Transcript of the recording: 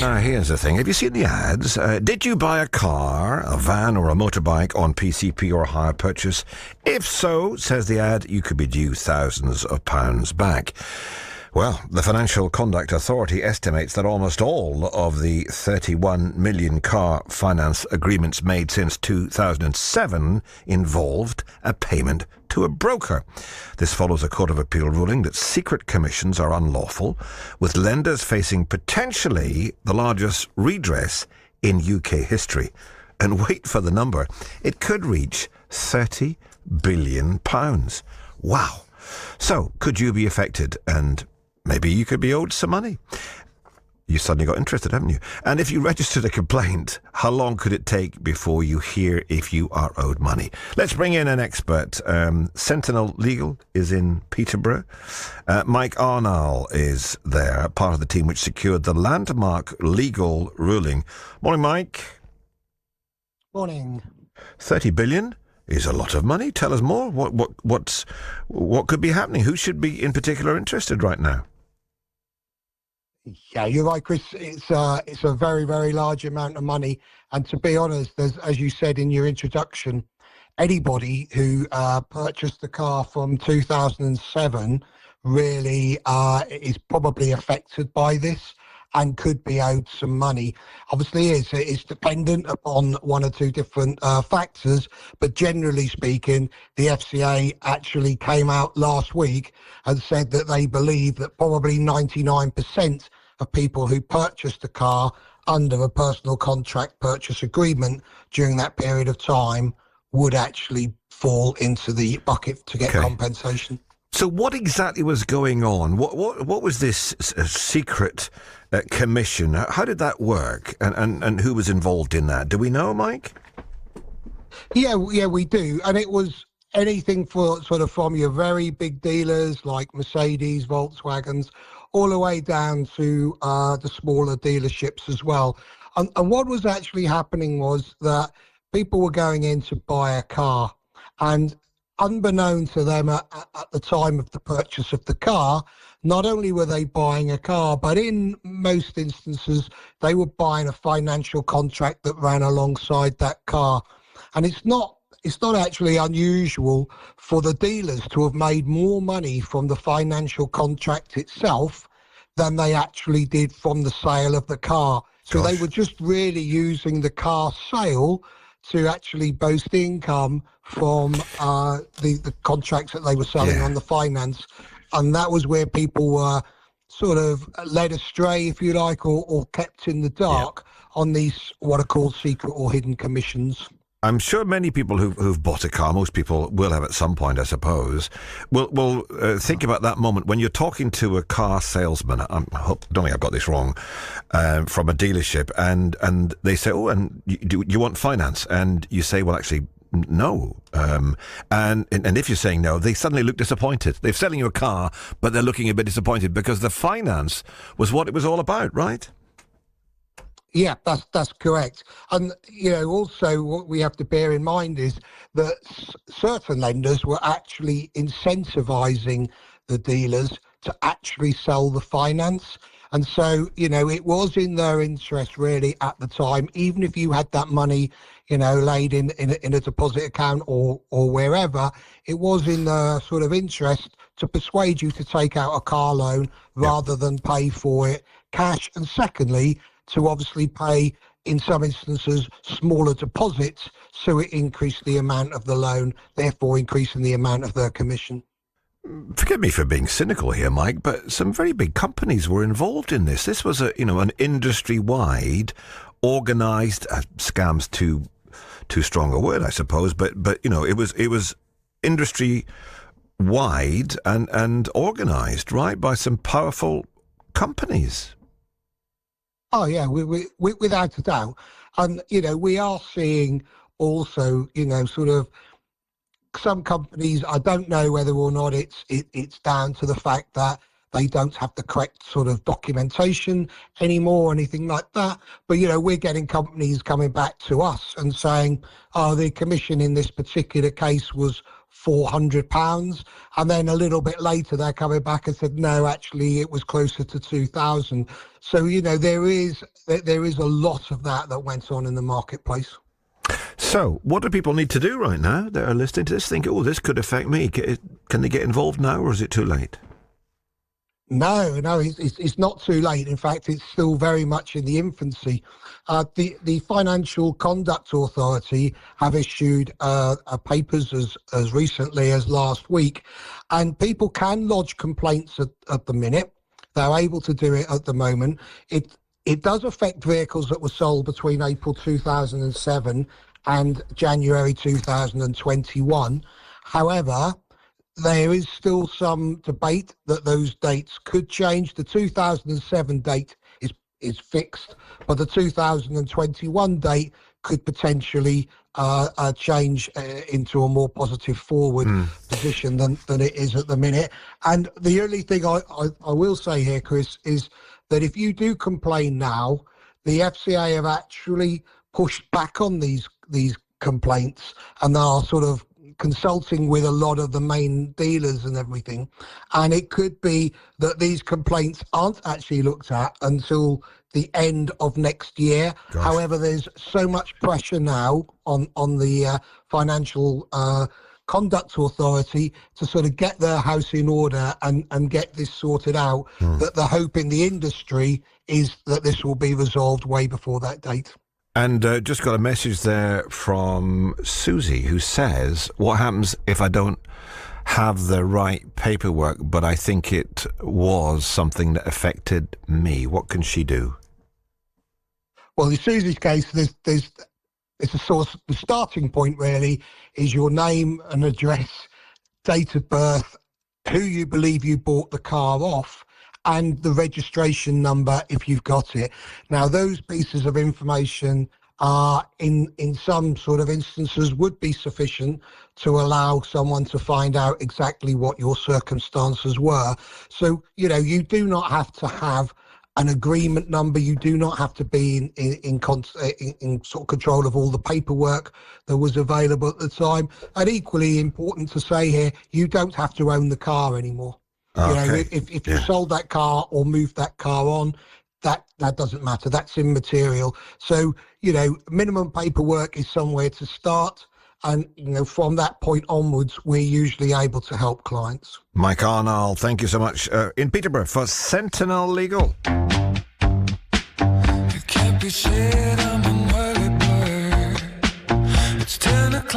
Now, here's the thing. Have you seen the ads? Did you buy a car, a van or a motorbike on PCP or hire purchase? If so, says the ad, you could be due thousands of pounds back. Well, the Financial Conduct Authority estimates that almost all of the 31 million car finance agreements made since 2007 involved a payment to a broker. This follows a Court of Appeal ruling that secret commissions are unlawful, with lenders facing potentially the largest redress in UK history. And wait for the number, it could reach £30 billion. Wow. So, could you be affected? And maybe you could be owed some money. You suddenly got interested, haven't you? And if you registered a complaint, how long could it take before you hear if you are owed money? Let's bring in an expert. Sentinel Legal is in Peterborough. Mike Arnall is there, part of the team which secured the landmark legal ruling. Morning, Mike. Morning. 30 billion is a lot of money. Tell us more. What could be happening? Who should be in particular interested right now? Yeah, you're right, Chris. It's a very, very large amount of money. And to be honest, as you said in your introduction, anybody who purchased the car from 2007 really is probably affected by this and could be owed some money. Obviously, it's dependent upon one or two different factors, but generally speaking, the FCA actually came out last week and said that they believe that probably 99% of people who purchased a car under a personal contract purchase agreement during that period of time would actually fall into the bucket to get compensation. So what exactly was going on? What was this secret commission? How did that work? And who was involved in that? Do we know, Mike? Yeah, we do. And it was anything for sort of from your very big dealers like Mercedes, Volkswagens, all the way down to the smaller dealerships as well. And what was actually happening was that people were going in to buy a car, and unbeknown to them at the time of the purchase of the car, not only were they buying a car, but in most instances, they were buying a financial contract that ran alongside that car. And it's not actually unusual for the dealers to have made more money from the financial contract itself than they actually did from the sale of the car. So they were just really using the car sale to actually boast income from the contracts that they were selling on the finance. And that was where people were sort of led astray, if you like, or kept in the dark on these what are called secret or hidden commissions. I'm sure many people who've bought a car, most people will have at some point, I suppose, will think about that moment when you're talking to a car salesman. I don't think I've got this wrong, from a dealership, and they say, "Oh, and do you want finance?" And you say, "Well, actually, no." And if you're saying no, they suddenly look disappointed. They're selling you a car, but they're looking a bit disappointed because the finance was what it was all about, right? Yeah, that's correct. And, also what we have to bear in mind is that certain lenders were actually incentivizing the dealers to actually sell the finance. And so, it was in their interest really at the time, even if you had that money, laid in a deposit account or wherever, it was in their sort of interest to persuade you to take out a car loan rather than pay for it cash. And secondly, to obviously pay, in some instances, smaller deposits, so it increased the amount of the loan, therefore increasing the amount of their commission. Forgive me for being cynical here, Mike, but some very big companies were involved in this. This was an industry-wide, organised, scam's too strong a word, I suppose, but it was industry-wide and organised, right, by some powerful companies. Oh, yeah, we without a doubt. And, we are seeing also, sort of some companies, I don't know whether or not it's down to the fact that they don't have the correct sort of documentation anymore or anything like that. But, we're getting companies coming back to us and saying, the commission in this particular case was £400, and then a little bit later they're coming back and said no, actually it was closer to 2,000. So there is a lot of that went on in the marketplace. So what do people need to do right now that are listening to this, think, oh, this could affect me? Can they get involved now, or is it too late? No, it's not too late. In fact, it's still very much in the infancy. The Financial Conduct Authority have issued papers as recently as last week, and people can lodge complaints at the minute. They're able to do it at the moment. It does affect vehicles that were sold between April 2007 and January 2021. However, there is still some debate that those dates could change. The 2007 date is fixed, but the 2021 date could potentially change into a more positive forward position than it is at the minute. And the only thing I will say here, Chris, is that if you do complain now, the FCA have actually pushed back on these complaints, and they are sort of consulting with a lot of the main dealers and everything, and it could be that these complaints aren't actually looked at until the end of next year. Gosh. However, there's so much pressure now on the Financial Conduct Authority to sort of get their house in order and get this sorted out, that the hope in the industry is that this will be resolved way before that date. And just got a message there from Susie, who says, what happens if I don't have the right paperwork, but I think it was something that affected me? What can she do? Well, in Susie's case, it's a source. The starting point really is your name and address, date of birth, who you believe you bought the car off, and the registration number if you've got it. Now, those pieces of information are in some sort of instances would be sufficient to allow someone to find out exactly what your circumstances were. So, you do not have to have an agreement number. You do not have to be in sort of control of all the paperwork that was available at the time. And equally important to say here, you don't have to own the car anymore. Okay. If you sold that car or moved that car on, that doesn't matter. That's immaterial. So, minimum paperwork is somewhere to start. And, from that point onwards, we're usually able to help clients. Mike Arnall, thank you so much. In Peterborough for Sentinel Legal. It can't be said I'm an early bird. It's 10 o'clock.